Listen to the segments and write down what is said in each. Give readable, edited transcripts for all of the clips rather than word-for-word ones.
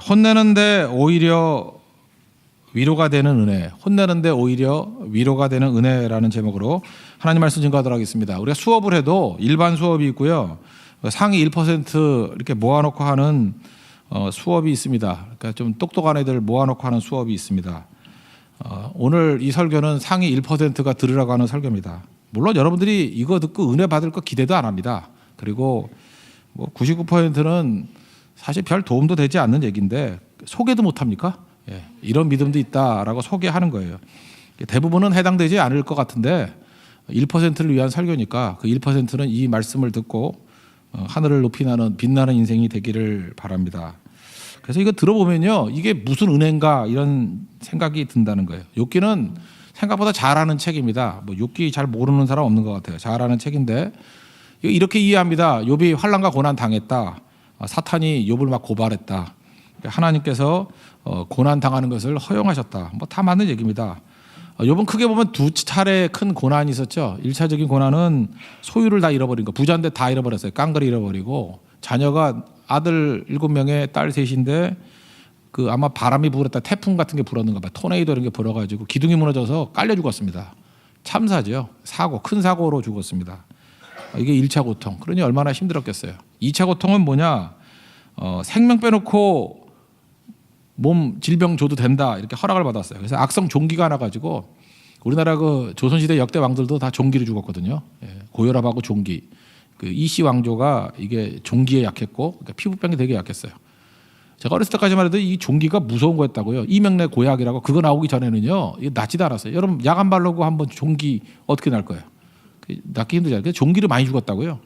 혼내는데 오히려 위로가 되는 은혜, 혼내는데 오히려 위로가 되는 은혜라는 제목으로 하나님 말씀 증거하도록 하겠습니다. 우리가 수업을 해도 일반 수업이 있고요. 상위 1% 이렇게 모아놓고 하는 수업이 있습니다. 그러니까 좀 똑똑한 애들 모아놓고 하는 수업이 있습니다. 오늘 이 설교는 상위 1%가 들으라고 하는 설교입니다. 물론 여러분들이 이거 듣고 은혜 받을 거 기대도 안 합니다. 그리고 뭐 99%는 사실 별 도움도 되지 않는 얘기인데 소개도 못 합니까? 예, 이런 믿음도 있다라고 소개하는 거예요. 대부분은 해당되지 않을 것 같은데 1%를 위한 설교니까 그 1%는 이 말씀을 듣고 하늘을 높이 나는 빛나는 인생이 되기를 바랍니다. 그래서 이거 들어보면요, 이게 무슨 은혜인가 이런 생각이 든다는 거예요. 욥기는 생각보다 잘하는 책입니다. 뭐 욥기 잘 모르는 사람 없는 것 같아요. 잘하는 책인데 이렇게 이해합니다. 욥이 환난과 고난 당했다. 사탄이 욥을 막 고발했다. 하나님께서 고난 당하는 것을 허용하셨다. 뭐 다 맞는 얘기입니다. 욥은 크게 보면 두 차례 큰 고난이 있었죠. 1차적인 고난은 소유를 다 잃어버린 거. 부자인데 다 잃어버렸어요. 깡그리 잃어버리고 자녀가 아들 7명에 딸 3인데 그 아마 바람이 불었다 태풍 같은 게 불었는가 봐요. 토네이도 이런 게 불어가지고 기둥이 무너져서 깔려 죽었습니다. 참사죠. 사고, 큰 사고로 죽었습니다. 이게 1차 고통. 그러니 얼마나 힘들었겠어요. 2차 고통은 뭐냐? 생명 빼놓고 몸 질병 줘도 된다 이렇게 허락을 받았어요. 그래서 악성 종기가 나가지고 우리나라 그 조선시대 역대 왕들도 다 종기를 죽었거든요. 고혈압하고 종기. 그 이씨 왕조가 이게 종기에 약했고 그러니까 피부병이 되게 약했어요. 제가 어렸을 때까지만 해도 이 종기가 무서운 거였다고요. 이명래 고약이라고 그거 나오기 전에는요 이게 낫지도 않았어요. 여러분 약 안 바르고 한번 종기 어떻게 날 거예요? 낫기 힘들잖아요. 그래서 종기를 많이 죽었다고요.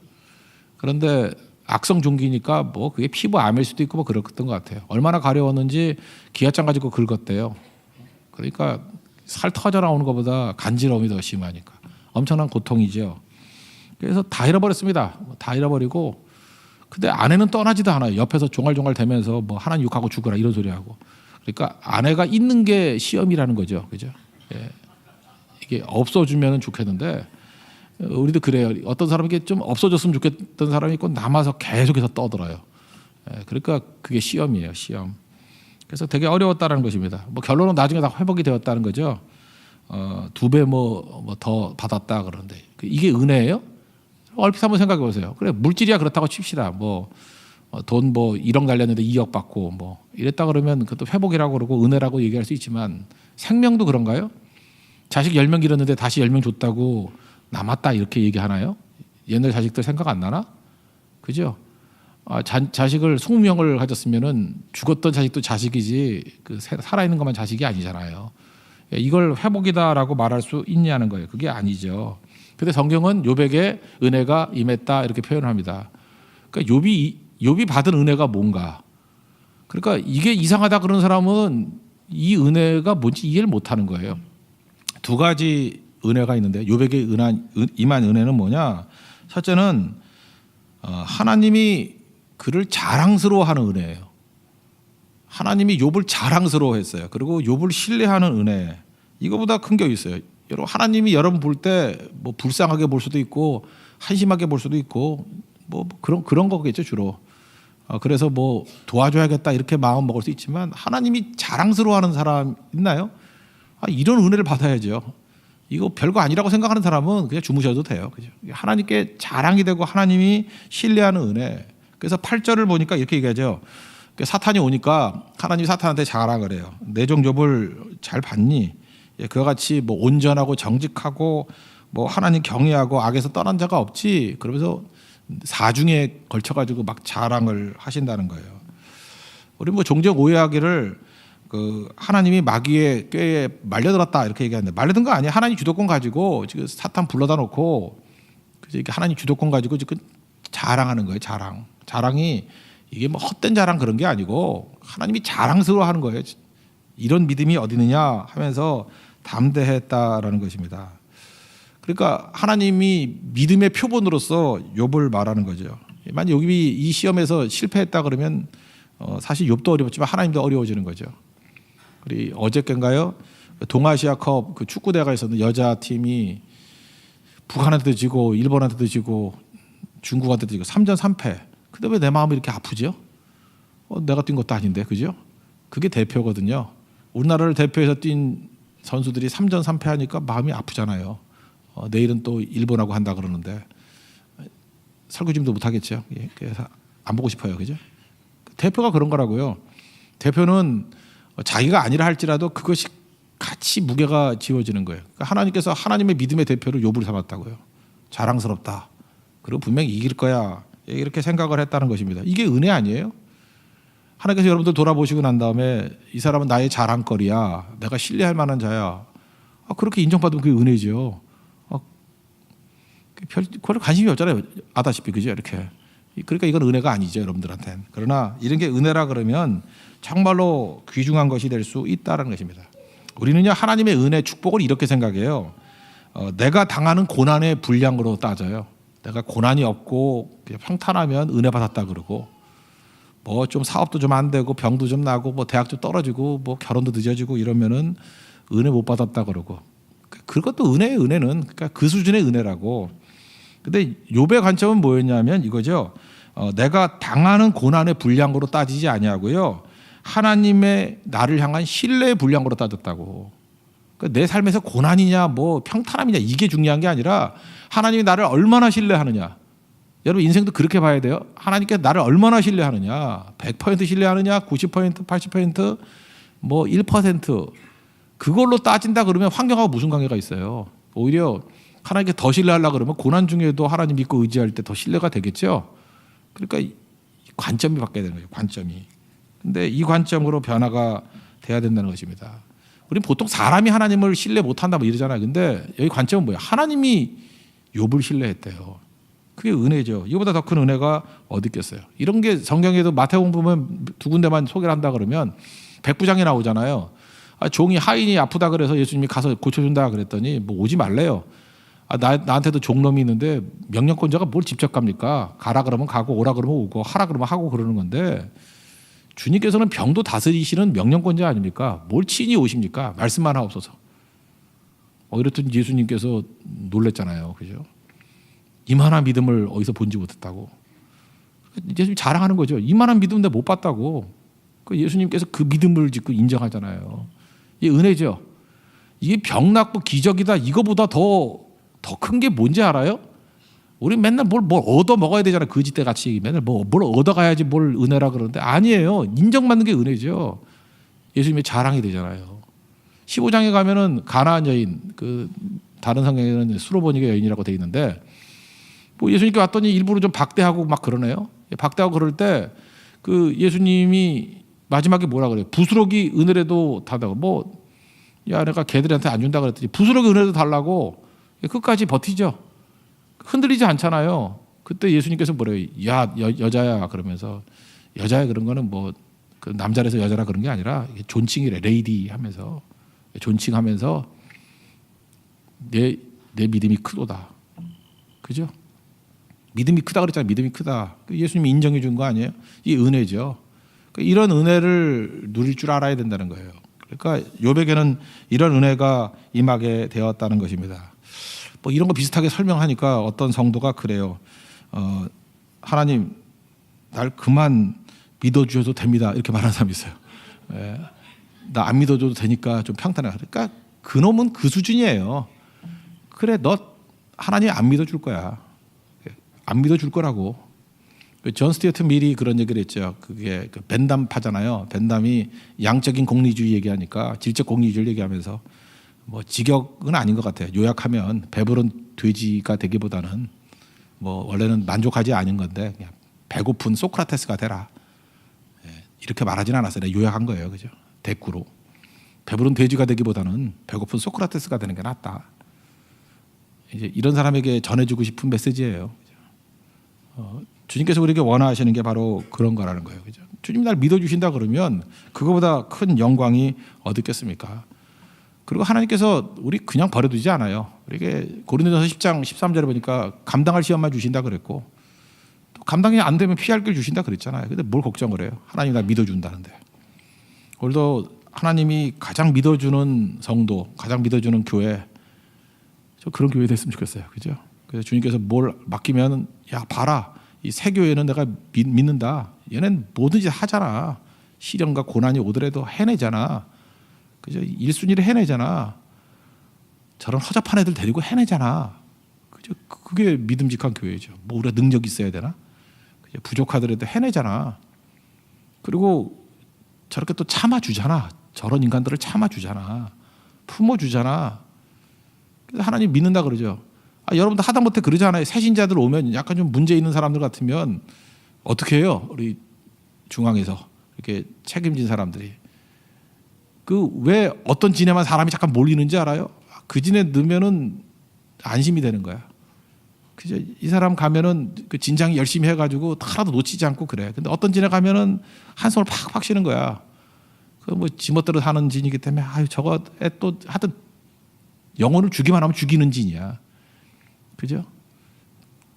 그런데 악성 종기니까 뭐 그게 피부암일 수도 있고 뭐 그랬던 것 같아요. 얼마나 가려웠는지 기아장 가지고 긁었대요. 그러니까 살 터져 나오는 것보다 간지러움이 더 심하니까 엄청난 고통이죠. 그래서 다 잃어버렸습니다. 다 잃어버리고 근데 아내는 떠나지도 않아요. 옆에서 종알종알 대면서 뭐 하나님 욕하고 죽어라 이런 소리 하고. 그러니까 아내가 있는 게 시험이라는 거죠. 그죠? 예. 이게 없어지면 좋겠는데 우리도 그래요. 어떤 사람에게 좀 없어졌으면 좋겠던 사람이 있고 남아서 계속해서 떠들어요. 그러니까 그게 시험이에요. 시험. 그래서 되게 어려웠다는 것입니다. 뭐 결론은 나중에 다 회복이 되었다는 거죠. 2배 뭐 더 받았다 그러는데 이게 은혜예요? 얼핏 한번 생각해 보세요. 그래 물질이야 그렇다고 칩시다. 뭐 돈 뭐 1억 날렸는데 2억 받고 뭐 이랬다 그러면 그것도 회복이라고 그러고 은혜라고 얘기할 수 있지만 생명도 그런가요? 자식 10명 기르는데 다시 10명 줬다고 남았다 이렇게 얘기하나요? 옛날 자식들 생각 안 나나? 그죠? 자식을 20명을 가졌으면은 죽었던 자식도 자식이지 그 살아있는 것만 자식이 아니잖아요. 이걸 회복이다라고 말할 수 있냐는 거예요. 그게 아니죠. 근데 성경은 욥에게 은혜가 임했다 이렇게 표현을 합니다. 그러니까 욥이 받은 은혜가 뭔가? 그러니까 이게 이상하다 그러는 사람은 이 은혜가 뭔지 이해를 못하는 거예요. 두 가지 은혜가 있는데 욥에게 임한 은혜는 뭐냐? 첫째는 하나님이 그를 자랑스러워하는 은혜예요. 하나님이 욥을 자랑스러워했어요. 그리고 욥을 신뢰하는 은혜. 이거보다 큰 게 있어요. 여러분 하나님이 여러분 볼 때 뭐 불쌍하게 볼 수도 있고 한심하게 볼 수도 있고 뭐 그런 거겠죠 주로. 그래서 뭐 도와줘야겠다 이렇게 마음 먹을 수 있지만 하나님이 자랑스러워하는 사람 있나요? 이런 은혜를 받아야죠. 이거 별거 아니라고 생각하는 사람은 그냥 주무셔도 돼요. 그죠? 하나님께 자랑이 되고 하나님이 신뢰하는 은혜. 그래서 8절을 보니까 이렇게 얘기하죠. 사탄이 오니까 하나님이 사탄한테 자랑을 해요. 내 종 욥을 잘 봤니? 그와 같이 뭐 온전하고 정직하고 뭐 하나님 경외하고 악에서 떠난 자가 없지. 그러면서 사중에 걸쳐가지고 막 자랑을 하신다는 거예요. 우리 뭐 종종 오해하기를 그 하나님이 마귀의 꾀에 말려들었다 이렇게 얘기하는데 말려든 거 아니에요. 하나님 주도권 가지고 지금 사탄 불러다 놓고 그래서 이렇게 하나님 주도권 가지고 지금 자랑하는 거예요. 자랑이 이게 뭐 헛된 자랑 그런 게 아니고 하나님이 자랑스러워하는 거예요. 이런 믿음이 어디 있느냐 하면서 담대했다라는 것입니다. 그러니까 하나님이 믿음의 표본으로서 욥을 말하는 거죠. 만약 욥이 이 시험에서 실패했다 그러면 사실 욥도 어려웠지만 하나님도 어려워지는 거죠. 그리고 어저께인가요? 동아시아컵 그 축구 대회가 있었는데 여자 팀이 북한한테도 지고 일본한테도 지고 중국한테도 지고 3전 3패. 근데 왜 내 마음이 이렇게 아프죠? 내가 뛴 것도 아닌데, 그죠? 그게 대표거든요. 우리나라를 대표해서 뛴 선수들이 3전 3패 하니까 마음이 아프잖아요. 내일은 또 일본하고 한다 그러는데 설거지도 못 하겠죠. 예, 그래서 안 보고 싶어요, 그죠? 대표가 그런 거라고요. 대표는 자기가 아니라 할지라도 그것이 같이 무게가 지워지는 거예요. 그러니까 하나님께서 하나님의 믿음의 대표를 욥을 삼았다고요. 자랑스럽다. 그리고 분명히 이길 거야. 이렇게 생각을 했다는 것입니다. 이게 은혜 아니에요? 하나님께서 여러분들 돌아보시고 난 다음에 이 사람은 나의 자랑거리야. 내가 신뢰할 만한 자야. 그렇게 인정받으면 그게 은혜죠. 별 관심이 없잖아요. 아다시피 그죠? 이렇게. 그러니까 이건 은혜가 아니죠, 여러분들한테는. 그러나 이런 게 은혜라 그러면 정말로 귀중한 것이 될 수 있다는 것입니다. 우리는요, 하나님의 은혜, 축복을 이렇게 생각해요. 내가 당하는 고난의 분량으로 따져요. 내가 고난이 없고 그냥 평탄하면 은혜 받았다 그러고, 뭐 좀 사업도 좀 안 되고 병도 좀 나고 뭐 대학도 떨어지고 뭐 결혼도 늦어지고 이러면은 은혜 못 받았다 그러고, 그것도 은혜예요. 은혜는 그러니까 그 수준의 은혜라고. 근데 욥의 관점은 뭐였냐면 이거죠. 내가 당하는 고난의 분량으로 따지지 아니하고요, 하나님의 나를 향한 신뢰의 분량으로 따졌다고. 그러니까 내 삶에서 고난이냐 뭐 평탄함이냐 이게 중요한 게 아니라 하나님이 나를 얼마나 신뢰하느냐. 여러분 인생도 그렇게 봐야 돼요. 하나님께 나를 얼마나 신뢰하느냐. 100% 신뢰하느냐, 90%, 80%, 뭐 1% 그걸로 따진다 그러면 환경하고 무슨 관계가 있어요. 오히려 하나님께 더 신뢰하려고 그러면 고난 중에도 하나님 믿고 의지할 때 더 신뢰가 되겠죠. 그러니까 관점이 바뀌어야 되는 거예요. 관점이. 근데 이 관점으로 변화가 돼야 된다는 것입니다. 우리는 보통 사람이 하나님을 신뢰 못한다 뭐 이러잖아요. 근데 여기 관점은 뭐예요? 하나님이 욥을 신뢰했대요. 그게 은혜죠. 이거보다 더 큰 은혜가 어디 있겠어요. 이런 게 성경에도 마태복음 보면 두 군데만 소개를 한다 그러면 백부장이 나오잖아요. 종이 하인이 아프다 그래서 예수님이 가서 고쳐준다 그랬더니 뭐 오지 말래요. 나한테도 종놈이 있는데 명령권자가 뭘 직접 갑니까? 가라 그러면 가고 오라 그러면 오고 하라 그러면 하고 그러는 건데, 주님께서는 병도 다스리시는 명령권자 아닙니까? 뭘 친히 오십니까? 말씀만 하옵소서. 이랬더니 예수님께서 놀랬잖아요. 그죠? 이만한 믿음을 어디서 본지 못했다고. 예수님 자랑하는 거죠. 이만한 믿음 내가 못 봤다고. 예수님께서 그 믿음을 짓고 인정하잖아요. 이게 은혜죠. 이게 병 낫고 기적이다. 이거보다 더 큰 게 뭔지 알아요? 우리 맨날 뭘 얻어 먹어야 되잖아요. 거짓대 같이 맨날 뭘 얻어가야지 뭘 은혜라 그러는데 아니에요. 인정받는 게 은혜죠. 예수님의 자랑이 되잖아요. 15장에 가면은 가나안 여인, 그 다른 성경에는 수로보니게 여인이라고 돼 있는데, 뭐 예수님께 왔더니 일부러 좀 박대하고 막 그러네요. 박대하고 그럴 때 그 예수님이 마지막에 뭐라 그래요? 부스러기 은혜라도 달라고. 야 내가 걔들한테 안 준다 그랬더니 부스러기 은혜도 달라고 끝까지 버티죠. 흔들리지 않잖아요. 그때 예수님께서 뭐래요? 야 여자야 그러면서, 여자야 그런 거는 뭐 그 남자라서 여자라 그런 게 아니라 존칭이래. 레이디 하면서 존칭하면서 내 믿음이 크도다. 그죠? 믿음이 크다 그랬잖아요. 믿음이 크다. 예수님이 인정해 준 거 아니에요? 이 은혜죠. 이런 은혜를 누릴 줄 알아야 된다는 거예요. 그러니까 욥에게는 이런 은혜가 임하게 되었다는 것입니다. 뭐 이런 거 비슷하게 설명하니까 어떤 성도가 그래요. 하나님 날 그만 믿어주셔도 됩니다. 이렇게 말하는 사람이 있어요. 나 안 믿어줘도 되니까 좀 평탄해. 그러니까 그놈은 그 수준이에요. 그래 너 하나님 안 믿어줄 거야. 안 믿어줄 거라고. 존 스튜어트 밀이 그런 얘기를 했죠. 그게 벤담파잖아요. 벤담이 양적인 공리주의 얘기하니까 질적 공리주의를 얘기하면서 뭐 직역은 아닌 것 같아요. 요약하면 배부른 돼지가 되기보다는 뭐 원래는 만족하지 않은 건데 그냥 배고픈 소크라테스가 되라. 이렇게 말하진 않았어요. 요약한 거예요. 그죠? 대꾸로. 배부른 돼지가 되기보다는 배고픈 소크라테스가 되는 게 낫다. 이제 이런 사람에게 전해주고 싶은 메시지예요. 주님께서 우리에게 원하시는 게 바로 그런 거라는 거예요. 그죠? 주님 날 믿어주신다 그러면 그거보다 큰 영광이 어딨겠습니까? 그리고 하나님께서 우리 그냥 버려두지 않아요. 우리에게 고린도전서 10장 13절에 보니까 감당할 시험만 주신다 그랬고, 또 감당이 안 되면 피할 길 주신다 그랬잖아요. 근데 뭘 걱정을 해요? 하나님 날 믿어준다는데. 오늘도 하나님이 가장 믿어주는 성도, 가장 믿어주는 교회, 저 그런 교회 됐으면 좋겠어요. 그죠? 그래서 주님께서 뭘 맡기면 야 봐라, 이 세교회는 내가 믿는다. 얘는 뭐든지 하잖아. 시련과 고난이 오더라도 해내잖아. 그죠? 1순위를 해내잖아. 저런 허접한 애들 데리고 해내잖아. 그죠? 그게 믿음직한 교회죠. 뭐 우리가 능력 있어야 되나? 그죠? 부족하더라도 해내잖아. 그리고 저렇게 또 참아주잖아. 저런 인간들을 참아주잖아. 품어주잖아. 그래서 하나님 믿는다 그러죠. 여러분도 하다못해 그러잖아요. 새신자들 오면 약간 좀 문제 있는 사람들 같으면 어떻게 해요? 우리 중앙에서 이렇게 책임진 사람들이. 그 왜 어떤 진에만 사람이 잠깐 몰리는지 알아요? 그 진에 넣으면은 안심이 되는 거야. 그죠? 이 사람 가면은 그 진장 열심히 해가지고 하나도 놓치지 않고 그래. 근데 어떤 진에 가면은 한숨을 팍팍 쉬는 거야. 그 뭐 지멋대로 사는 진이기 때문에 저거 또 하여튼 영혼을 주기만 하면 죽이는 진이야. 그죠?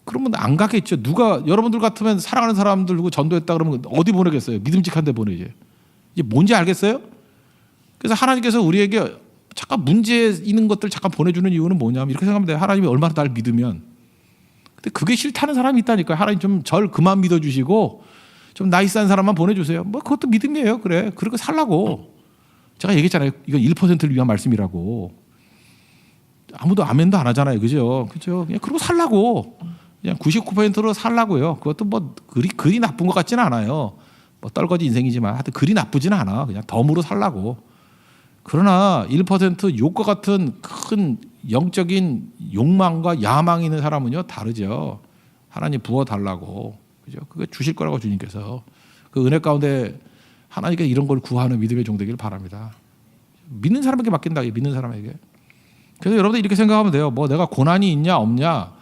그러면 안 가겠죠. 누가 여러분들 같으면 사랑하는 사람들 누구 전도했다 그러면 어디 보내겠어요? 믿음직한 데 보내지. 이제 뭔지 알겠어요? 그래서 하나님께서 우리에게 잠깐 문제 있는 것들 잠깐 보내주는 이유는 뭐냐면 이렇게 생각하면 돼요. 하나님이 얼마나 날 믿으면. 근데 그게 싫다는 사람이 있다니까요. 하나님 좀 절 그만 믿어주시고 좀 나이스한 사람만 보내주세요. 뭐 그것도 믿음이에요. 그래. 그렇게 살라고. 제가 얘기했잖아요. 이건 1%를 위한 말씀이라고. 아무도 아멘도 안 하잖아요. 그죠? 그죠? 그냥 그러고 살라고. 그냥 99%로 살라고요. 그것도 뭐 그리 나쁜 것 같지는 않아요. 뭐 떨거지 인생이지만 하여튼 그리 나쁘지는 않아. 그냥 덤으로 살라고. 그러나 1% 욕과 같은 큰 영적인 욕망과 야망이 있는 사람은요 다르죠. 하나님 부어 달라고. 그죠? 그게 주실 거라고 주님께서. 그 은혜 가운데 하나님께 이런 걸 구하는 믿음의 종 되기를 바랍니다. 믿는 사람에게 맡긴다. 믿는 사람에게. 그래서 여러분들 이렇게 생각하면 돼요. 뭐 내가 고난이 있냐 없냐.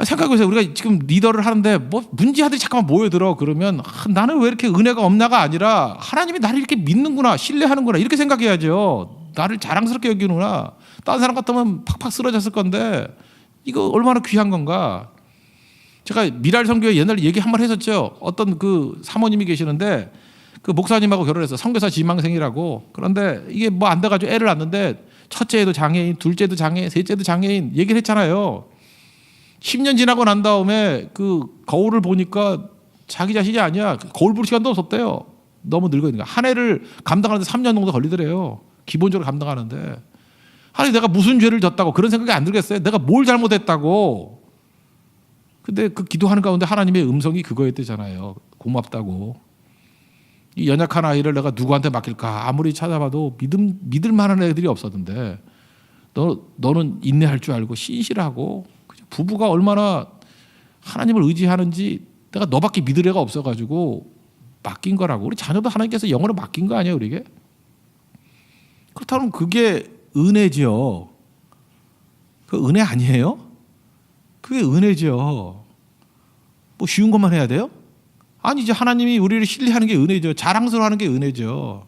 생각해보세요. 우리가 지금 리더를 하는데 뭐 문제아들이 잠깐만 모여들어 그러면 나는 왜 이렇게 은혜가 없나가 아니라 하나님이 나를 이렇게 믿는구나 신뢰하는구나 이렇게 생각해야죠. 나를 자랑스럽게 여기는구나. 다른 사람 같으면 팍팍 쓰러졌을 건데 이거 얼마나 귀한 건가. 제가 미랄 선교회 옛날에 얘기 한 번 했었죠. 어떤 그 사모님이 계시는데 그 목사님하고 결혼해서 선교사 지망생이라고. 그런데 이게 뭐 안 돼가지고 애를 낳는데 첫째도 장애인, 둘째도 장애인, 셋째도 장애인 얘기를 했잖아요. 10년 지나고 난 다음에 그 거울을 보니까 자기 자신이 아니야. 거울 볼 시간도 없었대요. 너무 늙어 있는 거야. 한 해를 감당하는데 3년 정도 걸리더래요. 기본적으로 감당하는데. 아니 내가 무슨 죄를 졌다고 그런 생각이 안 들겠어요. 내가 뭘 잘못했다고. 근데 그 기도하는 가운데 하나님의 음성이 그거였대잖아요. 고맙다고. 이 연약한 아이를 내가 누구한테 맡길까 아무리 찾아봐도 믿을 만한 애들이 없었는데 너는 인내할 줄 알고 신실하고 부부가 얼마나 하나님을 의지하는지 내가 너밖에 믿을 애가 없어가지고 맡긴 거라고. 우리 자녀도 하나님께서 영으로 맡긴 거 아니에요 우리에게? 그렇다면 그게 은혜죠. 그 은혜 아니에요? 그게 은혜죠. 뭐 쉬운 것만 해야 돼요? 아니죠. 하나님이 우리를 신뢰하는 게 은혜죠. 자랑스러워하는 게 은혜죠.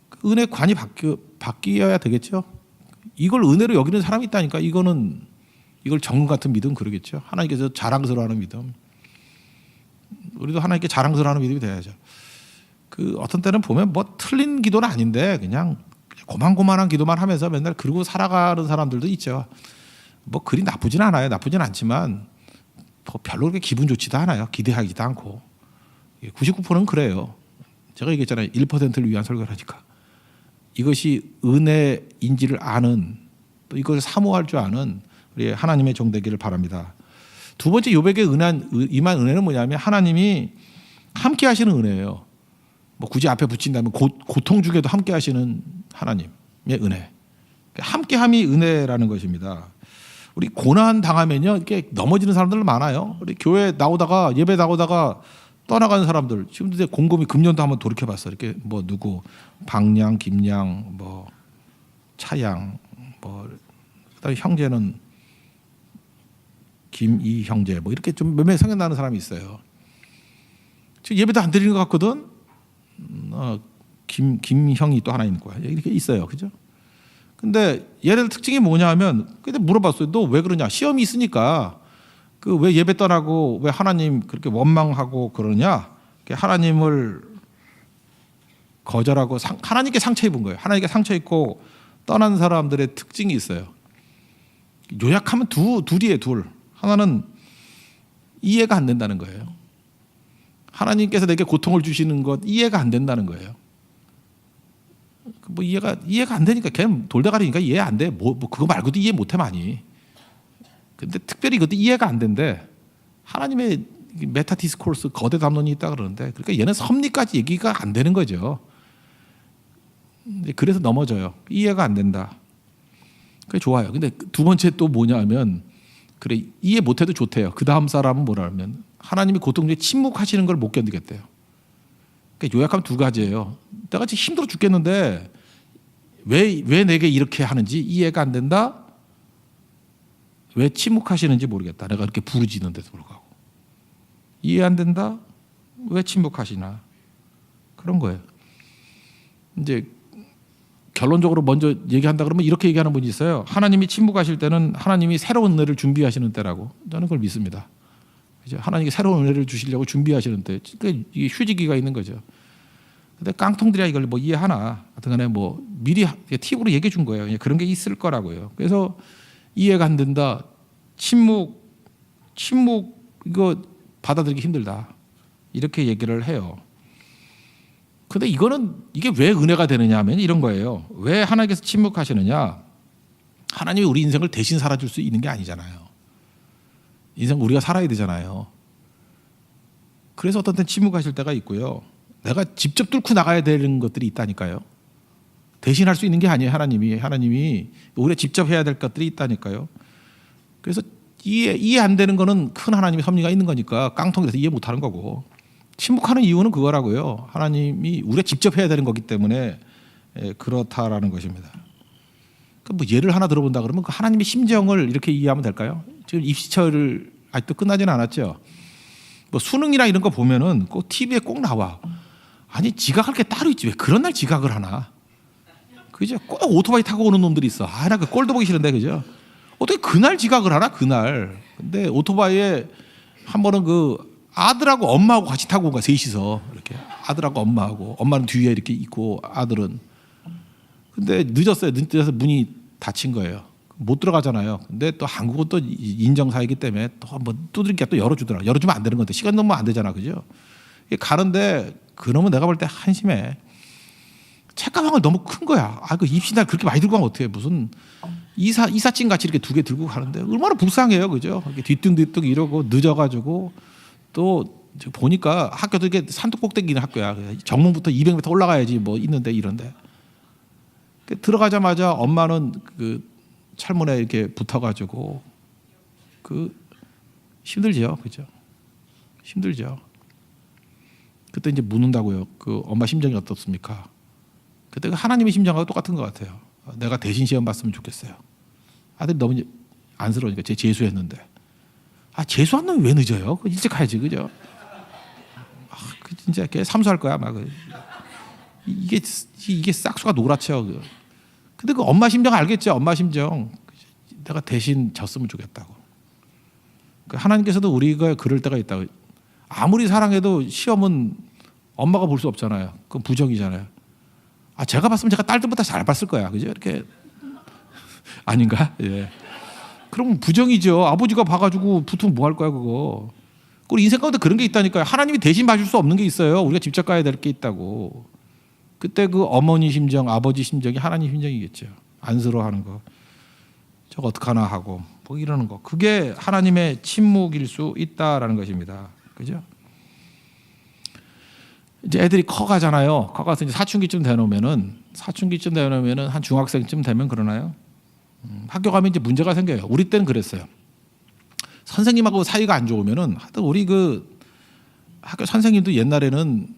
그 은혜 관이 바뀌어야 되겠죠. 이걸 은혜로 여기는 사람이 있다니까. 이걸 정금 같은 믿음 그러겠죠. 하나님께서 자랑스러워하는 믿음. 우리도 하나님께 자랑스러워하는 믿음이 돼야죠. 그 어떤 때는 보면 뭐 틀린 기도는 아닌데 그냥 고만고만한 기도만 하면서 맨날 그러고 살아가는 사람들도 있죠. 뭐 그리 나쁘진 않아요. 나쁘진 않지만 별로 그렇게 기분 좋지도 않아요. 기대하기도 않고. 99%는 그래요. 제가 얘기했잖아요. 1%를 위한 설교라니까. 이것이 은혜인지를 아는 또 이것을 사모할 줄 아는 우리 하나님의 종 되기를 바랍니다. 두 번째 욥에게 임한 은혜는 뭐냐면 하나님이 함께 하시는 은혜예요. 뭐 굳이 앞에 붙인다면 고통 중에도 함께 하시는 하나님의 은혜. 함께함이 은혜라는 것입니다. 우리 고난 당하면요 이렇게 넘어지는 사람들 많아요. 우리 교회 나오다가 예배 나오다가 떠나가는 사람들 지금도 이제 곰곰이 금년도 한번 돌이켜봤어. 이렇게 뭐 누구 박양, 김양, 뭐 차양, 뭐 그다음에 형제는 김이 형제 뭐 이렇게 좀 몇몇 생각나는 사람이 있어요. 지금 예배도 안 드리는 것 같거든. 김형이 또 하나 있는 거야. 이렇게 있어요, 그죠? 근데 얘들 특징이 뭐냐면 근데 물어봤어요. 너 왜 그러냐? 시험이 있으니까 그 왜 예배 떠나고 왜 하나님 그렇게 원망하고 그러냐? 하나님을 거절하고 하나님께 상처 입은 거예요. 하나님께 상처 입고 떠난 사람들의 특징이 있어요. 요약하면 둘이에요. 둘. 하나는 이해가 안 된다는 거예요. 하나님께서 내게 고통을 주시는 것 이해가 안 된다는 거예요. 뭐 이해가 안 되니까 걔는 돌대가리니까 이해 안 돼. 뭐 그거 말고도 이해 못해 많이. 근데 특별히 그것도 이해가 안 된대. 하나님의 메타 디스코르스 거대 담론이 있다 그러는데, 그러니까 얘는 섭리까지 얘기가 안 되는 거죠. 그래서 넘어져요. 이해가 안 된다. 그게 좋아요. 근데 두 번째 또 뭐냐면, 그래 이해 못해도 좋대요. 그 다음 사람은 뭐라 하면 하나님이 고통 중에 침묵하시는 걸 못 견디겠대요. 그러니까 요약하면 두 가지예요. 내가 지금 힘들어 죽겠는데 왜 내게 이렇게 하는지 이해가 안 된다. 왜 침묵하시는지 모르겠다. 내가 이렇게 부르짖는데도 불구하고 이해 안 된다. 왜 침묵하시나. 그런 거예요. 이제 결론적으로 먼저 얘기한다 그러면 이렇게 얘기하는 분이 있어요. 하나님이 침묵하실 때는 하나님이 새로운 은혜를 준비하시는 때라고. 저는 그걸 믿습니다. 하나님이 새로운 은혜를 주시려고 준비하시는 때, 그러니까 이게 휴지기가 있는 거죠. 근데 깡통들이야 이걸 뭐 이해하나. 하여튼간에 뭐 미리 팁으로 얘기해 준 거예요. 그런 게 있을 거라고요. 그래서 이해가 안 된다. 침묵 이거 받아들이기 힘들다. 이렇게 얘기를 해요. 근데 이게 왜 은혜가 되느냐 하면 이런 거예요. 왜 하나님께서 침묵하시느냐? 하나님이 우리 인생을 대신 살아줄 수 있는 게 아니잖아요. 인생 우리가 살아야 되잖아요. 그래서 어떤 때는 침묵하실 때가 있고요. 내가 직접 뚫고 나가야 되는 것들이 있다니까요. 대신할 수 있는 게 아니에요. 하나님이 우리가 직접 해야 될 것들이 있다니까요. 그래서 이해 안 되는 거는 큰 하나님의 섭리가 있는 거니까 깡통에서 이해 못하는 거고, 침묵하는 이유는 그거라고요. 하나님이 우리가 직접 해야 되는 거기 때문에 그렇다라는 것입니다. 뭐 예를 하나 들어본다 그러면 그 하나님의 심정을 이렇게 이해하면 될까요? 지금 입시철을 아직도 끝나지는 않았죠. 뭐 수능이나 이런 거 보면은 꼭 TV에 꼭 나와. 아니 지각할 게 따로 있지 왜 그런 날 지각을 하나? 그죠? 꼭 오토바이 타고 오는 놈들이 있어. 나 그 꼴도 보기 싫은데 그죠? 어떻게 그날 지각을 하나 그날? 근데 오토바이에 한 번은 그 아들하고 엄마하고 같이 타고 온 거야. 셋이서 이렇게 아들하고 엄마는 뒤에 이렇게 있고 아들은. 근데 늦어서 문이 닫힌 거예요. 못 들어가잖아요. 근데 또 한국은 또 인정사이기 때문에 또 한번 두드리게 또 열어주더라. 열어주면 안 되는 건데 시간 넘으면 안 되잖아, 그죠? 가는데 그놈은 내가 볼 때 한심해. 책가방을 너무 큰 거야. 그 입시날 그렇게 많이 들고 가면 어떡해? 무슨 이사짐 같이 이렇게 두 개 들고 가는데 얼마나 불쌍해요, 그죠? 뒤뚱뒤뚱 이러고 늦어가지고 또 보니까 학교도 이게 산뚝 꼭대기 있는 학교야. 정문부터 200m 올라가야지 뭐 있는데 이런데. 들어가자마자 엄마는 그 철문에 이렇게 붙어가지고 힘들죠, 그죠? 힘들죠. 그때 이제 묻는다고요. 그 엄마 심정이 어떻습니까? 그때 하나님의 심정하고 똑같은 것 같아요. 내가 대신 시험 봤으면 좋겠어요. 아들이 너무 안쓰러우니까 재수했는데. 재수한 놈이 왜 늦어요? 일찍 가야지, 그죠? 진짜 걔 삼수할 거야, 막. 이게 싹수가 노랗죠. 근데 그 엄마 심정 알겠죠? 엄마 심정. 내가 대신 졌으면 좋겠다고. 하나님께서도 우리가 그럴 때가 있다고. 아무리 사랑해도 시험은 엄마가 볼 수 없잖아요. 그건 부정이잖아요. 제가 봤으면 제가 딸들보다 잘 봤을 거야, 그죠? 이렇게 아닌가? 예. 그럼 부정이죠. 아버지가 봐가지고 붙으면 뭐 할 거야, 그거. 우리 인생 가운데 그런 게 있다니까요. 하나님이 대신 봐줄 수 없는 게 있어요. 우리가 직접 가야 될 게 있다고. 그때 그 어머니 심정, 아버지 심정이 하나님 심정이겠죠. 안쓰러워하는 거. 저거 어떡하나 하고 뭐 이러는 거. 그게 하나님의 침묵일 수 있다라는 것입니다. 그죠? 이제 애들이 커가잖아요. 커가서 이제 사춘기쯤 되놓으면은 한 중학생쯤 되면 그러나요? 학교 가면 이제 문제가 생겨요. 우리 때는 그랬어요. 선생님하고 사이가 안 좋으면은 하여튼 우리 그 학교 선생님도 옛날에는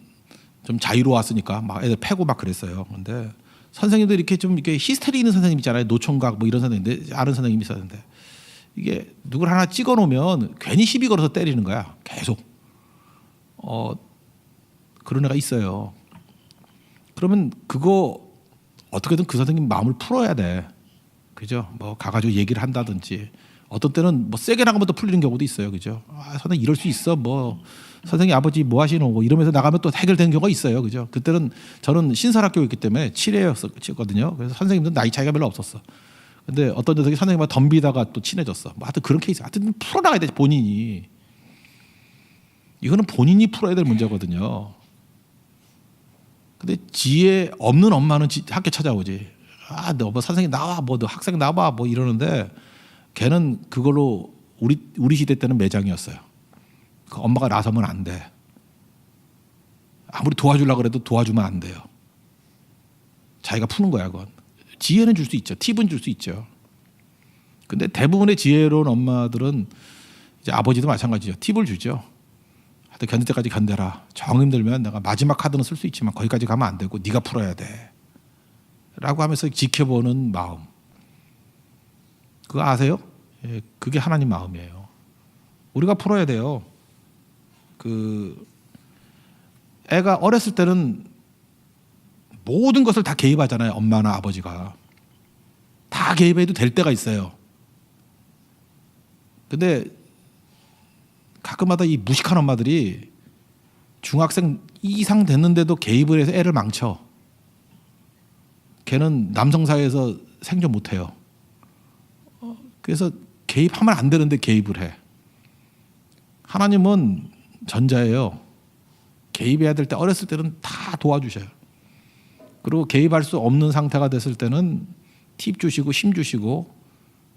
좀 자유로웠으니까 막 애들 패고 막 그랬어요. 근데 선생님도 이렇게 좀 이렇게 히스테리 있는 선생님 있잖아요. 노총각 뭐 이런 선생님인데 아는 선생님이 있었는데 이게 누굴 하나 찍어 놓으면 괜히 시비 걸어서 때리는 거야. 계속. 그런 애가 있어요. 그러면 그거 어떻게든 그 선생님 마음을 풀어야 돼. 그죠? 뭐 가가지고 얘기를 한다든지 어떤 때는 뭐 세게 나가면 또 풀리는 경우도 있어요. 그죠? 선생님 이럴 수 있어. 뭐 선생님 아버지 뭐 하시노? 이러면서 나가면 또 해결되는 경우가 있어요. 그죠? 그때는 저는 신설학교였기 때문에 7회였거든요. 그래서 선생님도 나이 차이가 별로 없었어. 근데 어떤 녀석이 선생님과 덤비다가 또 친해졌어. 뭐 하여튼 그런 케이스. 하여튼 풀어나가야 돼 본인이. 이거는 본인이 풀어야 될 문제거든요. 근데 지혜 없는 엄마는 학교 찾아오지. 아, 너 뭐 선생님 나와, 뭐 너 학생 나와, 뭐 이러는데 걔는 그걸로 우리 시대 때는 매장이었어요. 그 엄마가 나서면 안 돼. 아무리 도와주려고 해도 도와주면 안 돼요. 자기가 푸는 거야, 그건. 지혜는 줄 수 있죠. 팁은 줄 수 있죠. 근데 대부분의 지혜로운 엄마들은 이제 아버지도 마찬가지죠. 팁을 주죠. 하여튼 견딜 때까지 견뎌라. 정 힘들면 내가 마지막 카드는 쓸 수 있지만 거기까지 가면 안 되고 네가 풀어야 돼. 라고 하면서 지켜보는 마음. 그거 아세요? 예, 그게 하나님 마음이에요. 우리가 풀어야 돼요. 애가 어렸을 때는 모든 것을 다 개입하잖아요. 엄마나 아버지가. 다 개입해도 될 때가 있어요. 근데 가끔마다 이 무식한 엄마들이 중학생 이상 됐는데도 개입을 해서 애를 망쳐. 걔는 남성 사회에서 생존 못해요. 그래서 개입하면 안 되는데 개입을 해. 하나님은 전자예요. 개입해야 될 때 어렸을 때는 다 도와주셔요. 그리고 개입할 수 없는 상태가 됐을 때는 팁 주시고 힘 주시고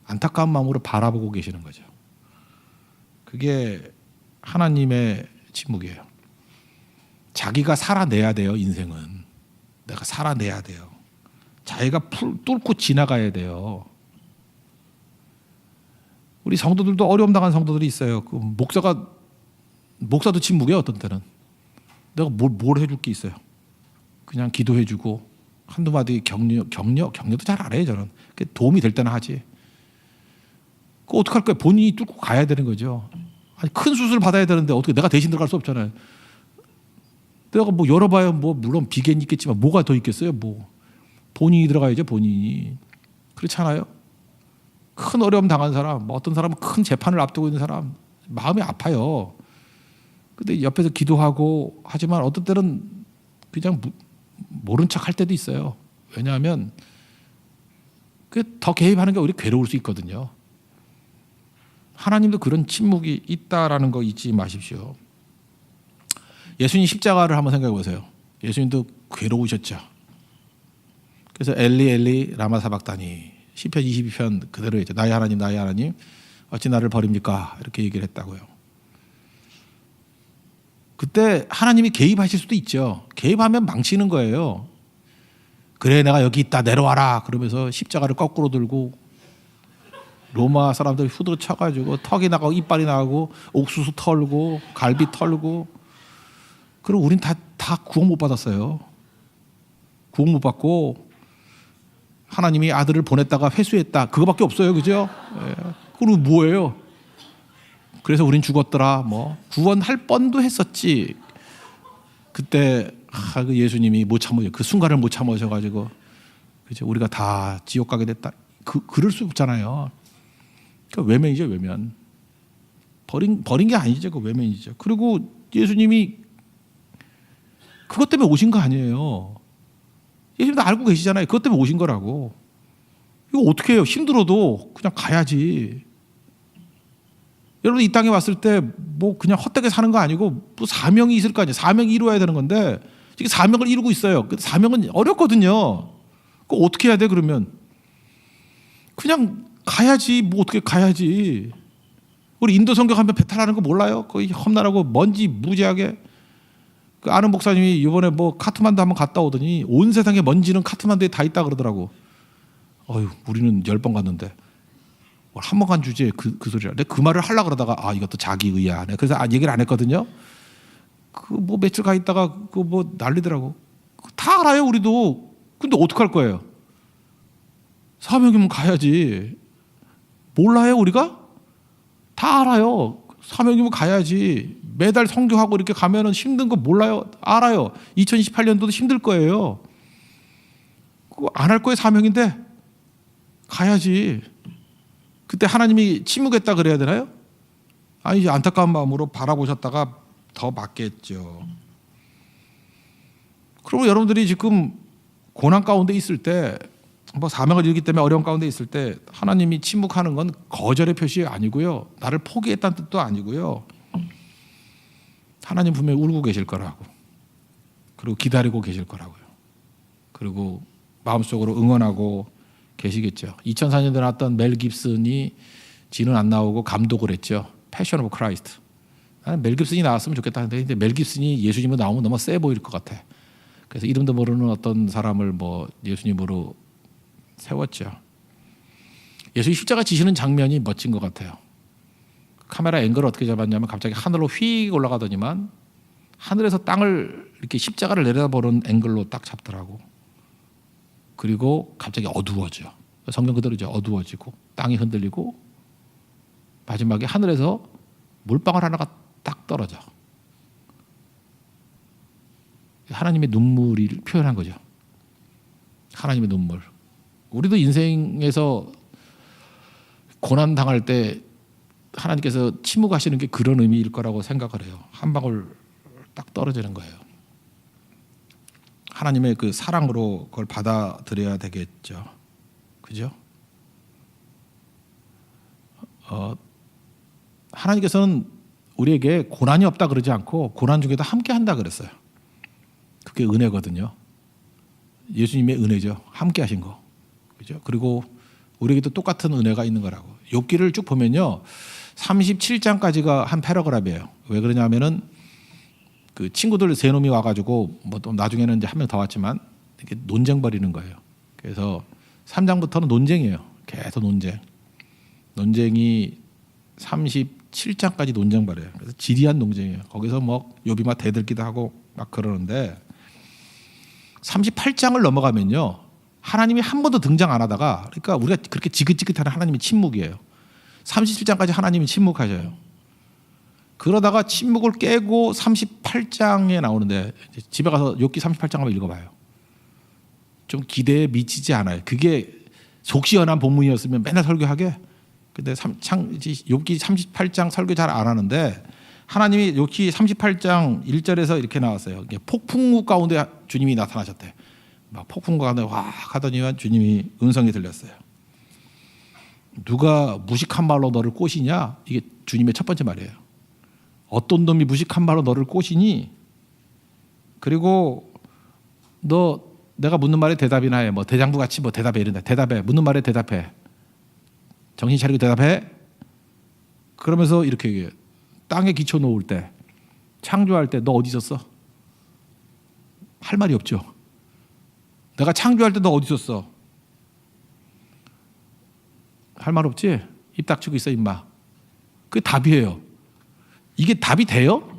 안타까운 마음으로 바라보고 계시는 거죠. 그게 하나님의 침묵이에요. 자기가 살아내야 돼요. 인생은 내가 살아내야 돼요. 자기가 뚫고 지나가야 돼요. 우리 성도들도 어려움 당한 성도들이 있어요. 그 목사도 침묵이에요. 어떤 때는 내가 뭘 해줄 게 있어요. 그냥 기도해주고 한두 마디 격려도 잘 안 해요. 저는 도움이 될 때는 하지. 그거 어떡할 거예요? 본인이 뚫고 가야 되는 거죠. 아니, 큰 수술 받아야 되는데 어떻게 내가 대신 들어갈 수 없잖아요. 내가 뭐 열어봐야 뭐 물론 비계는 있겠지만 뭐가 더 있겠어요? 뭐 본인이 들어가야죠. 본인이. 그렇지 않아요? 큰 어려움 당한 사람, 뭐 어떤 사람은 큰 재판을 앞두고 있는 사람 마음이 아파요. 근데 옆에서 기도하고 하지만 어떤 때는 그냥 모른 척 할 때도 있어요. 왜냐하면 더 개입하는 게 오히려 괴로울 수 있거든요. 하나님도 그런 침묵이 있다라는 거 잊지 마십시오. 예수님 십자가를 한번 생각해 보세요. 예수님도 괴로우셨죠. 그래서 엘리 엘리 라마 사박다니 시편 22편 그대로 있죠. 나의 하나님 나의 하나님 어찌 나를 버립니까? 이렇게 얘기를 했다고요. 그때 하나님이 개입하실 수도 있죠. 개입하면 망치는 거예요. 그래 내가 여기 있다 내려와라 그러면서 십자가를 거꾸로 들고 로마 사람들이 후드로 쳐가지고 턱이 나가고 이빨이 나가고 옥수수 털고 갈비 털고 그리고 우린 다 구원 못 받았어요. 구원 못 받고 하나님이 아들을 보냈다가 회수했다 그거밖에 없어요. 그죠? 예. 그리고 뭐예요? 그래서 우린 죽었더라. 뭐 구원할 뻔도 했었지. 그때 그 예수님이 못 참으셔. 그 순간을 못 참으셔가지고 그죠? 우리가 다 지옥 가게 됐다. 그럴 수 없잖아요. 그 외면이죠. 외면. 버린 게 아니죠. 그 외면이죠. 그리고 예수님이 그것 때문에 오신 거 아니에요. 예수님도 알고 계시잖아요. 그것 때문에 오신 거라고. 이거 어떻게 해요? 힘들어도 그냥 가야지. 여러분 이 땅에 왔을 때 뭐 그냥 헛되게 사는 거 아니고 뭐 사명이 있을 거 아니에요. 사명이 이루어야 되는 건데 지금 사명을 이루고 있어요. 그 사명은 어렵거든요. 그거 어떻게 해야 돼 그러면? 그냥 가야지. 뭐 어떻게 가야지. 우리 인도 성경 하면 배탈하는 거 몰라요? 거의 험난하고 먼지 무지하게. 그 아는 목사님이 이번에 뭐 카트만두 한번 갔다 오더니 온 세상의 먼지는 카트만두에 다 있다 그러더라고. 어휴 우리는 10번 갔는데 한 번 간 주제에 그 소리를. 근데 그 말을 하려고 그러다가 이것도 자기 의아하네. 그래서 얘기를 안 했거든요. 그 뭐 며칠 가 있다가 그 뭐 난리더라고. 다 알아요 우리도. 근데 어떡할 거예요? 사명이면 가야지. 몰라요 우리가? 다 알아요. 사명이면 가야지. 매달 선교하고 이렇게 가면은 힘든 거 몰라요? 알아요. 2028년도도 힘들 거예요. 그거 안 할 거예요 사명인데 가야지. 그때 하나님이 침묵했다 그래야 되나요? 아니 안타까운 마음으로 바라보셨다가 더 맞겠죠. 그리고 여러분들이 지금 고난 가운데 있을 때 뭐 사명을 이루기 때문에 어려운 가운데 있을 때 하나님이 침묵하는 건 거절의 표시 아니고요. 나를 포기했다는 뜻도 아니고요. 하나님 분명히 울고 계실 거라고. 그리고 기다리고 계실 거라고요. 그리고 마음속으로 응원하고 계시겠죠. 2004년에 나왔던 멜 깁슨이 지는 안 나오고 감독을 했죠. 패션 오브 크라이스트. 나는 멜 깁슨이 나왔으면 좋겠다 했는데 멜 깁슨이 예수님으로 나오면 너무 세 보일 것 같아. 그래서 이름도 모르는 어떤 사람을 뭐 예수님으로 세웠죠. 예수님 십자가 지시는 장면이 멋진 것 같아요. 카메라 앵글을 어떻게 잡았냐면 갑자기 하늘로 휙 올라가더니만 하늘에서 땅을 이렇게 십자가를 내려다보는 앵글로 딱 잡더라고. 그리고 갑자기 어두워져. 성경 그대로죠. 어두워지고 땅이 흔들리고 마지막에 하늘에서 물방울 하나가 딱 떨어져. 하나님의 눈물을 표현한 거죠. 하나님의 눈물. 우리도 인생에서 고난 당할 때 하나님께서 침묵하시는 게 그런 의미일 거라고 생각을 해요. 한 방울 딱 떨어지는 거예요. 하나님의 그 사랑으로 그걸 받아들여야 되겠죠. 그죠? 하나님께서는 우리에게 고난이 없다 그러지 않고 고난 중에도 함께 한다 그랬어요. 그게 은혜거든요. 예수님의 은혜죠. 함께 하신 거. 그죠? 그리고 우리에게도 똑같은 은혜가 있는 거라고. 욥기를 쭉 보면요. 37장까지가 한 패러그래프예요. 왜 그러냐면은 그 친구들 세 놈이 와가지고 뭐 또 나중에는 이제 한 명 더 왔지만 이렇게 논쟁 벌이는 거예요. 그래서 3장부터는 논쟁이에요. 계속 논쟁. 논쟁이 37장까지 논쟁 벌여요. 그래서 지리한 논쟁이에요. 거기서 뭐 욥이 막 대들기도 하고 막 그러는데 38장을 넘어가면요. 하나님이 한 번도 등장 안 하다가 그러니까 우리가 그렇게 지긋지긋한 하나님의 침묵이에요. 37장까지 하나님이 침묵하셔요. 그러다가 침묵을 깨고 38장에 나오는데 집에 가서 욥기 38장 한번 읽어봐요. 좀 기대에 미치지 않아요. 그게 속시원한 본문이었으면 맨날 설교하게. 근데 욥기 38장 설교 잘 안 하는데 하나님이 욥기 38장 1절에서 이렇게 나왔어요. 폭풍우 가운데 주님이 나타나셨대. 막 폭풍 가운데 와 하더니만 주님이 음성이 들렸어요. 누가 무식한 말로 너를 꼬시냐? 이게 주님의 첫 번째 말이에요. 어떤 놈이 무식한 말로 너를 꼬시니? 그리고 너 내가 묻는 말에 대답이나 해. 뭐 대장부 같이 뭐 대답해 이런다. 대답해. 묻는 말에 대답해. 정신 차리고 대답해. 그러면서 이렇게 얘기해. 땅에 기초 놓을 때, 창조할 때 너 어디 있었어? 할 말이 없죠. 내가 창조할 때 너 어디 있었어? 할 말 없지? 입 닥치고 있어 임마. 그게 답이에요. 이게 답이 돼요?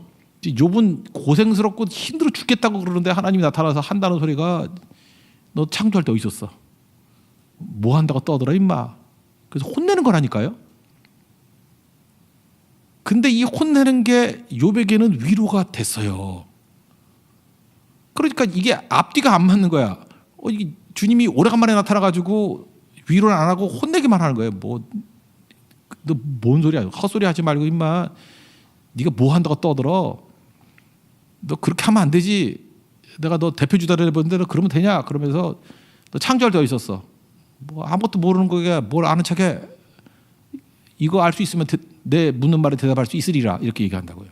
욥은 고생스럽고 힘들어 죽겠다고 그러는데 하나님이 나타나서 한다는 소리가 너 창조할 때 어디 있었어? 뭐 한다고 떠들어 임마. 그래서 혼내는 거라니까요. 근데 이 혼내는 게 욥에게는 위로가 됐어요. 그러니까 이게 앞뒤가 안 맞는 거야. 이게 주님이 오래간만에 나타나가지고 위로를 안 하고 혼내기만 하는 거예요. 뭐, 너 뭔 소리야? 헛소리 하지 말고 임마. 네가 뭐 한다고 떠들어? 너 그렇게 하면 안 되지. 내가 너 대표 주자를 해봤는데 너 그러면 되냐? 그러면서 너 창조할 때 어디 있었어? 뭐 아무것도 모르는 거야. 뭘 아는 척해? 이거 알 수 있으면 내 묻는 말에 대답할 수 있으리라 이렇게 얘기한다고요.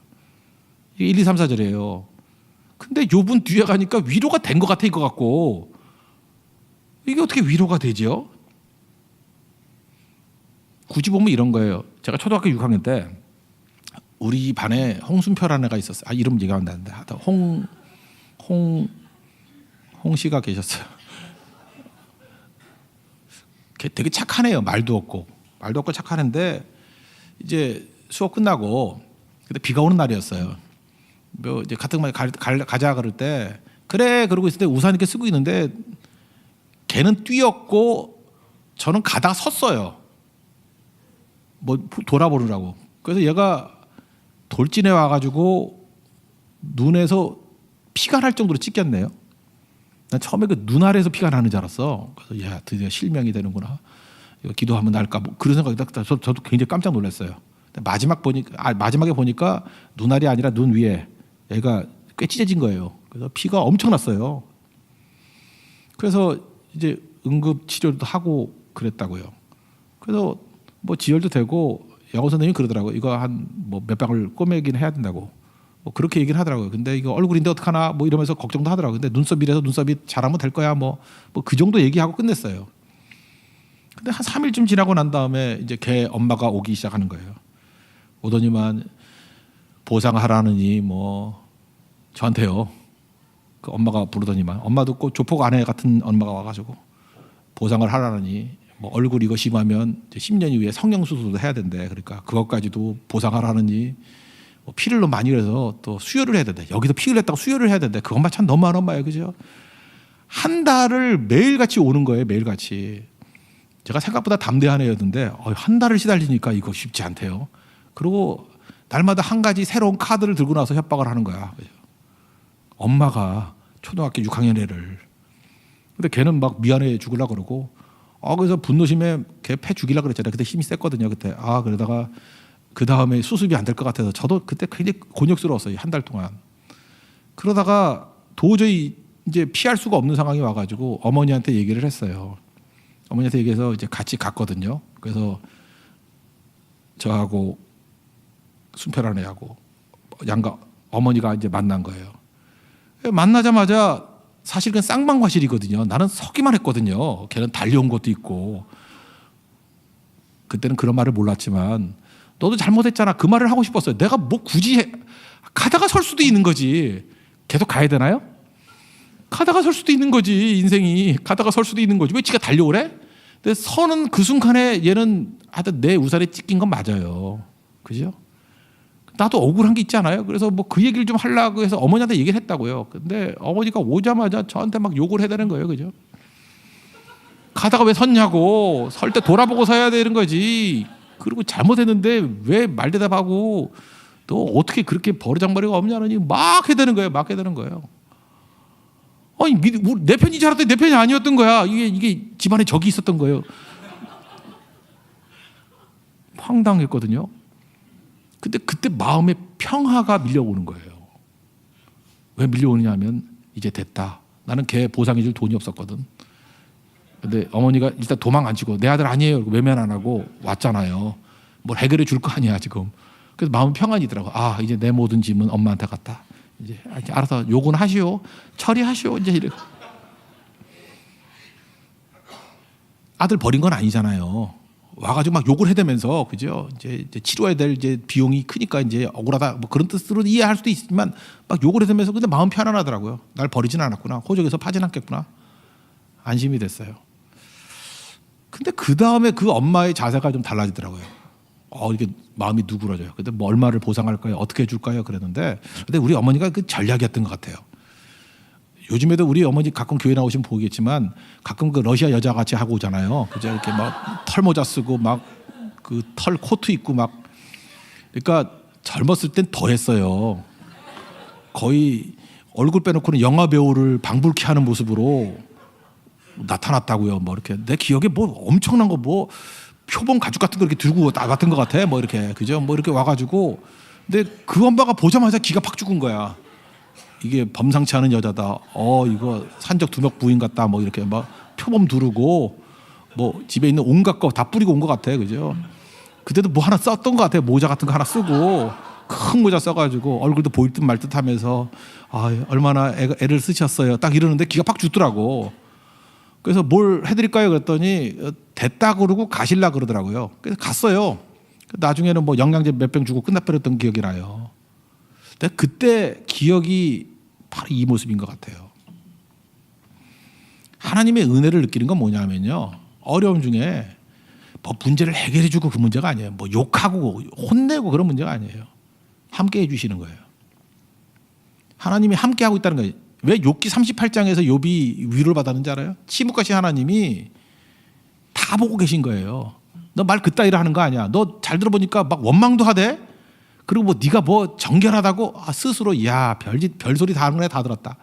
이게 1, 2, 3, 4절이에요. 근데 욥은 뒤에 가니까 위로가 된 것 같아 이거 같고 이게 어떻게 위로가 되죠? 굳이 보면 이런 거예요. 제가 초등학교 6학년 때 우리 반에 홍순표라는 애가 있었어요. 아 이름 얘기하면 안 되는데 홍 씨가 계셨어요. 되게 착한 애예요. 말도 없고 착한 애인데 이제 수업 끝나고 그때 비가 오는 날이었어요. 뭐 이제 같은 말 가자 그럴 때 그래 그러고 있을 때 우산 이렇게 쓰고 있는데 걔는 뛰었고 저는 가다가 섰어요. 뭐 돌아보느라고. 그래서 얘가 돌진해 와가지고 눈에서 피가 날 정도로 찢겼네요. 난 처음에 그 눈 아래에서 피가 나는 줄 알았어. 그래서 야 드디어 실명이 되는구나. 이거 기도하면 날까 뭐 그런 생각이 딱 저도 굉장히 깜짝 놀랐어요. 마지막에 보니까 눈알이 아니라 눈 위에 얘가 꽤 찢어진 거예요. 그래서 피가 엄청 났어요. 그래서 이제 응급 치료도 하고 그랬다고요. 그래서 뭐 지혈도 되고 영어 선생님이 그러더라고요. 이거 한 뭐 몇 방울 꼬매긴 해야 된다고. 뭐 그렇게 얘기를 하더라고요. 근데 이거 얼굴인데 어떡하나 뭐 이러면서 걱정도 하더라고요. 근데 눈썹이라서 눈썹이 잘하면 될 거야 뭐 그 정도 얘기하고 끝냈어요. 근데 한 3일쯤 지나고 난 다음에 이제 걔 엄마가 오기 시작하는 거예요. 오더니만 보상하라느니 뭐 저한테요. 그 엄마가 부르더니만 엄마도 꼭 조폭 아내 같은 엄마가 와가지고 보상을 하라느니 뭐 얼굴 이거 심하면 10년 이후에 성형 수술도 해야 된대. 그러니까 그것까지도 보상하라느니 뭐 피를 너무 많이 흘려서 또 수혈을 해야 된대. 여기서 피 흘렸다고 수혈을 해야 된대. 그것만 참 너무한 엄마예요, 그죠? 한 달을 매일같이 오는 거예요, 매일같이. 제가 생각보다 담대한 애였는데 한 달을 시달리니까 이거 쉽지 않대요. 그리고 날마다 한 가지 새로운 카드를 들고 나서 협박을 하는 거야. 엄마가 초등학교 6학년 애를. 근데 걔는 막 미안해 죽으려고 그러고 그래서 분노심에 걔 패 죽이려고 그랬잖아요. 그때 힘이 셌거든요. 그때 그러다가 그 다음에 수습이 안 될 것 같아서 저도 그때 굉장히 곤욕스러웠어요. 한 달 동안. 그러다가 도저히 이제 피할 수가 없는 상황이 와가지고 어머니한테 얘기를 했어요. 어머니한테 얘기해서 이제 같이 갔거든요. 그래서 저하고 순표란 애하고 양가 어머니가 이제 만난 거예요. 만나자마자 사실 그건 쌍방과실이거든요. 나는 서기만 했거든요. 걔는 달려온 것도 있고. 그때는 그런 말을 몰랐지만 너도 잘못했잖아. 그 말을 하고 싶었어요. 내가 뭐 굳이 가다가 설 수도 있는 거지. 계속 가야 되나요? 가다가 설 수도 있는 거지. 인생이 가다가 설 수도 있는 거지. 왜 지가 달려오래? 근데 서는 그 순간에 얘는 하여튼 내 우산에 찍힌 건 맞아요. 그죠? 나도 억울한 게 있잖아요. 그래서 뭐 그 얘기를 좀 하려고 해서 어머니한테 얘기를 했다고요. 근데 어머니가 오자마자 저한테 막 욕을 해대는 거예요. 그죠? 가다가 왜 섰냐고. 설 때 돌아보고 서야 되는 거지. 그리고 잘못했는데 왜 말대답하고 또 어떻게 그렇게 버르장머리가 없냐느니 막 해대는 거예요. 막 해대는 거예요. 아니 내 편인 줄 알았더니 내 편이 아니었던 거야. 이게 집안에 적이 있었던 거예요. 황당했거든요. 근데 그때 마음에 평화가 밀려오는 거예요. 왜 밀려오느냐 하면 이제 됐다. 나는 걔 보상해줄 돈이 없었거든. 근데 어머니가 일단 도망 안 치고 내 아들 아니에요. 외면 안 하고 왔잖아요. 뭘 해결해 줄 거 아니야 지금. 그래서 마음 평안이더라고. 이제 내 모든 짐은 엄마한테 갔다. 이제 알아서 욕은 하시오. 처리하시오. 이제 이래. 아들 버린 건 아니잖아요. 와가지고 막 욕을 해대면서 그죠? 이제 치료해야 될 이제 비용이 크니까 이제 억울하다 뭐 그런 뜻으로 이해할 수도 있지만 막 욕을 해대면서 근데 마음 편안하더라고요. 날 버리진 않았구나. 호적에서 파진 않겠구나. 안심이 됐어요. 근데 그 다음에 그 엄마의 자세가 좀 달라지더라고요. 이게 마음이 누그러져요. 근데 뭐 얼마를 보상할까요? 어떻게 해줄까요? 그랬는데 근데 우리 어머니가 그 전략이었던 것 같아요. 요즘에도 우리 어머니 가끔 교회 나오시면 보겠지만 가끔 그 러시아 여자 같이 하고 오잖아요. 그죠? 이렇게 막 털모자 쓰고 막 그 털 코트 입고 막 그러니까 젊었을 땐 더 했어요. 거의 얼굴 빼놓고는 영화 배우를 방불케 하는 모습으로 나타났다고요. 뭐 이렇게 내 기억에 뭐 엄청난 거 뭐 표본 가죽 같은 거 이렇게 들고 나갔던 것 같아. 뭐 이렇게 그죠? 뭐 이렇게 와가지고 근데 그 엄마가 보자마자 기가 팍 죽은 거야. 이게 범상치 않은 여자다. 이거 산적 두목 부인 같다. 뭐 이렇게 막 표범 두르고 뭐 집에 있는 온갖 거 다 뿌리고 온 것 같아. 그죠? 그때도 뭐 하나 썼던 것 같아. 모자 같은 거 하나 쓰고 큰 모자 써가지고 얼굴도 보일 듯 말 듯 하면서 얼마나 애를 쓰셨어요. 딱 이러는데 기가 팍 죽더라고. 그래서 뭘 해드릴까요? 그랬더니 됐다 그러고 가실라 그러더라고요. 그래서 갔어요. 나중에는 뭐 영양제 몇 병 주고 끝나버렸던 기억이 나요. 근데 그때 기억이 바로 이 모습인 것 같아요. 하나님의 은혜를 느끼는 건 뭐냐면요. 어려움 중에 뭐 문제를 해결해주고 그 문제가 아니에요. 뭐 욕하고 혼내고 그런 문제가 아니에요. 함께 해주시는 거예요. 하나님이 함께 하고 있다는 거예요. 왜 욥기 38장에서 욥이 위로를 받았는지 알아요? 치묵하신 하나님이 다 보고 계신 거예요. 너 말 그따위로 하는 거 아니야. 너 잘 들어보니까 막 원망도 하대. 그리고 뭐 네가 뭐 정결하다고 스스로 별소리 다 하는 거네. 다 들었다.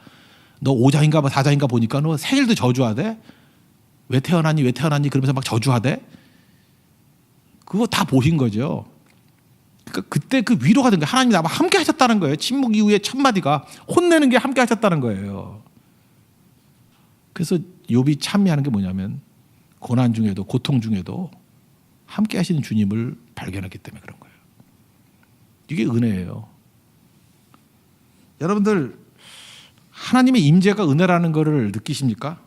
너 5자인가 4자인가 보니까 너 생일도 저주하대. 왜 태어났니 그러면서 막 저주하대. 그거 다 보신 거죠. 그러니까 그때 그 위로가 된 거예요. 하나님이 나와 함께 하셨다는 거예요. 침묵 이후에 첫 마디가 혼내는 게 함께 하셨다는 거예요. 그래서 욥이 찬미하는 게 뭐냐면 고난 중에도 고통 중에도 함께 하시는 주님을 발견했기 때문에 그런 거예요. 이게 은혜예요. 여러분들 하나님의 임재가 은혜라는 것을 느끼십니까?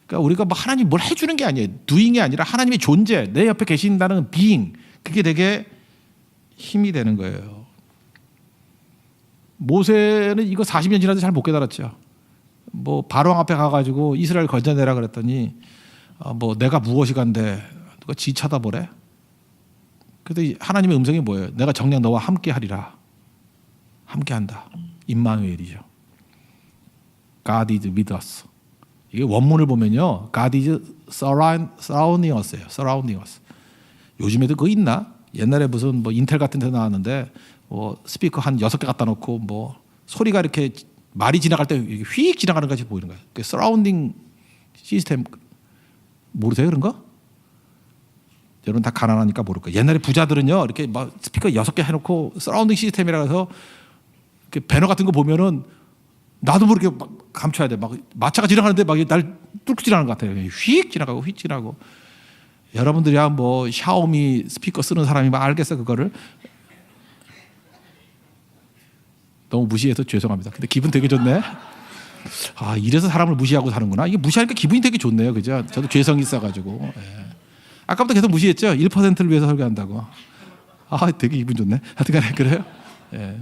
그러니까 우리가 뭐 하나님 뭘 해주는 게 아니에요. doing이 아니라 하나님의 존재, 내 옆에 계신다는 being, 그게 되게 힘이 되는 거예요. 모세는 이거 40년 지나도 잘 못 깨달았죠. 뭐 바로왕 앞에 가가지고 이스라엘 건져내라 그랬더니 뭐 내가 무엇이간데 누가 지 쳐다보래? 그래도 하나님의 음성이 뭐예요? 내가 정녕 너와 함께하리라. 함께한다. 임마누엘이죠. God is with us. 이게 원문을 보면요, God is surrounding us예요. surrounding us. 요즘에도 그거 있나? 옛날에 무슨 뭐 인텔 같은 데 나왔는데 뭐 스피커 한 6개 갖다 놓고 뭐 소리가 이렇게 말이 지나갈 때 휙 지나가는 것같이 보이는 거예요. 그 서라운딩 시스템 모르세요 그런 거? 여러분 다 가난하니까 모를 거예요. 옛날에 부자들은요 이렇게 막 스피커 6개 해놓고 서라운딩 시스템이라 해서 이렇게 배너 같은 거 보면은 나도 모르게 막 감춰야 돼. 막 마차가 지나가는데 막 날 뚫고 지나가는 것 같아요. 휙 지나가고 휙 지나가고. 여러분들이야 뭐 샤오미 스피커 쓰는 사람이 막 알겠어 그거를. 너무 무시해서 죄송합니다. 근데 기분 되게 좋네. 아 이래서 사람을 무시하고 사는구나. 이게 무시하니까 기분이 되게 좋네요. 그죠? 저도 죄성이 있어가지고. 예. 아까부터 계속 무시했죠. 1%를 위해서 설교한다고. 아 되게 기분 좋네. 하여튼간에 그래요. 예.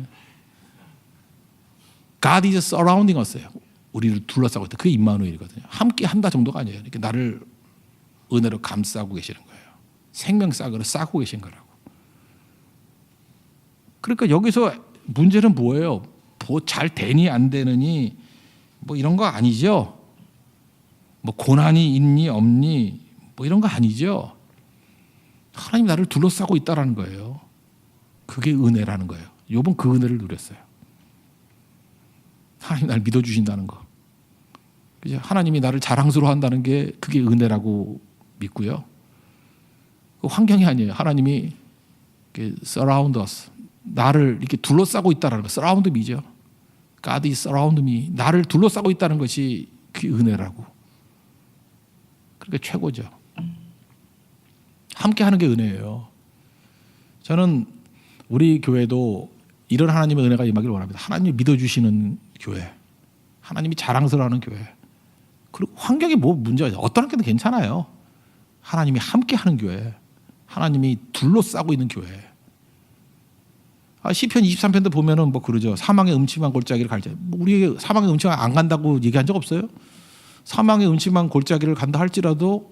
God is surrounding us예요. 우리를 둘러싸고 있다. 그게 임마누엘이거든요. 함께 한다 정도가 아니에요. 이렇게 나를 은혜로 감싸고 계시는 거예요. 생명싹으로 싸고 계신 거라고. 그러니까 여기서 문제는 뭐예요? 뭐 잘 되니 안 되느니 뭐 이런 거 아니죠. 뭐 고난이 있니 없니 뭐 이런 거 아니죠. 하나님 나를 둘러싸고 있다라는 거예요. 그게 은혜라는 거예요. 욥은 그 은혜를 누렸어요. 하나님 나를 믿어주신다는 거. 그죠? 하나님이 나를 자랑스러워한다는 게 그게 은혜라고 믿고요. 그 환경이 아니에요. 하나님이 surround us. 나를 이렇게 둘러싸고 있다는 거. surround me죠. God is surround me. 나를 둘러싸고 있다는 것이 그게 은혜라고. 그러니까 최고죠. 함께 하는 게 은혜예요. 저는 우리 교회도 이런 하나님의 은혜가 임하기를 원합니다. 하나님이 믿어주시는 교회, 하나님이 자랑스러워하는 교회. 그리고 환경이 뭐 문제가 있어요. 어떤 학교도 괜찮아요. 하나님이 함께하는 교회, 하나님이 둘러싸고 있는 교회. 시편 23편도 보면은 뭐 그러죠. 사망의 음침한 골짜기를 갈지. 우리 사망의 음침한 안 간다고 얘기한 적 없어요? 사망의 음침한 골짜기를 간다 할지라도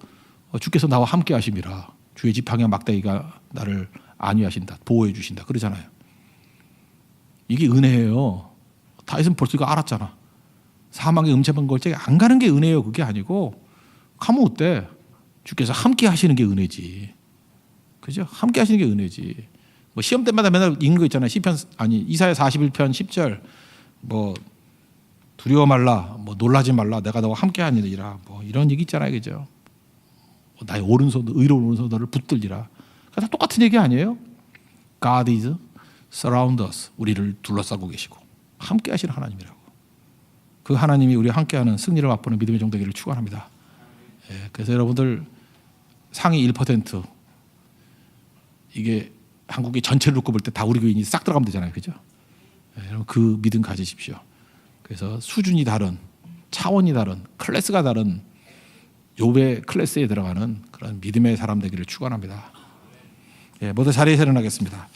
주께서 나와 함께하심이라. 주의 지팡이와 막대기가 나를 안위하신다, 보호해 주신다. 그러잖아요. 이게 은혜예요. 다윗은 벌써 이거 알았잖아. 사망의 음침한 골짜기 안 가는 게 은혜예요. 그게 아니고 가면 어때? 주께서 함께 하시는 게 은혜지. 그죠? 함께 하시는 게 은혜지. 뭐 시험 때마다 맨날 읽는 거 있잖아요. 이사야 41편 10절 뭐 두려워 말라, 뭐 놀라지 말라, 내가 너와 함께 하니라, 뭐 이런 얘기 있잖아요. 그죠? 나의 오른손, 의로운 오른손 너를 붙들리라. 다 똑같은 얘기 아니에요? God is surround us. 우리를 둘러싸고 계시고 함께 하시는 하나님이라고. 그 하나님이 우리와 함께하는 승리를 맛보는 믿음의 정도기를 축원합니다. 예, 그래서 여러분들 상위 1% 이게 한국의 전체를 놓고 볼 때 다 우리 교인이 싹 들어가면 되잖아요. 그죠? 예, 여러분 그 믿음 가지십시오. 그래서 수준이 다른, 차원이 다른, 클래스가 다른 욥의 클래스에 들어가는 그런 믿음의 사람 되기를 축원합니다. 예, 모두 자리에서 일어나겠습니다.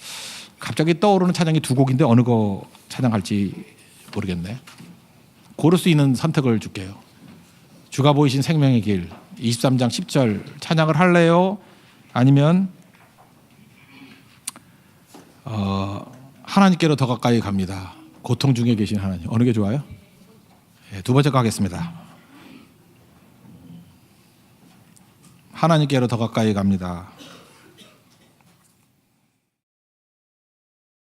갑자기 떠오르는 찬양이 두 곡인데 어느 거 찬양할지 모르겠네. 고를 수 있는 선택을 줄게요. 주가 보이신 생명의 길 23장 10절 찬양을 할래요? 아니면 하나님께로 더 가까이 갑니다. 고통 중에 계신 하나님. 어느 게 좋아요? 네, 두 번째 거 하겠습니다. 하나님께로 더 가까이 갑니다.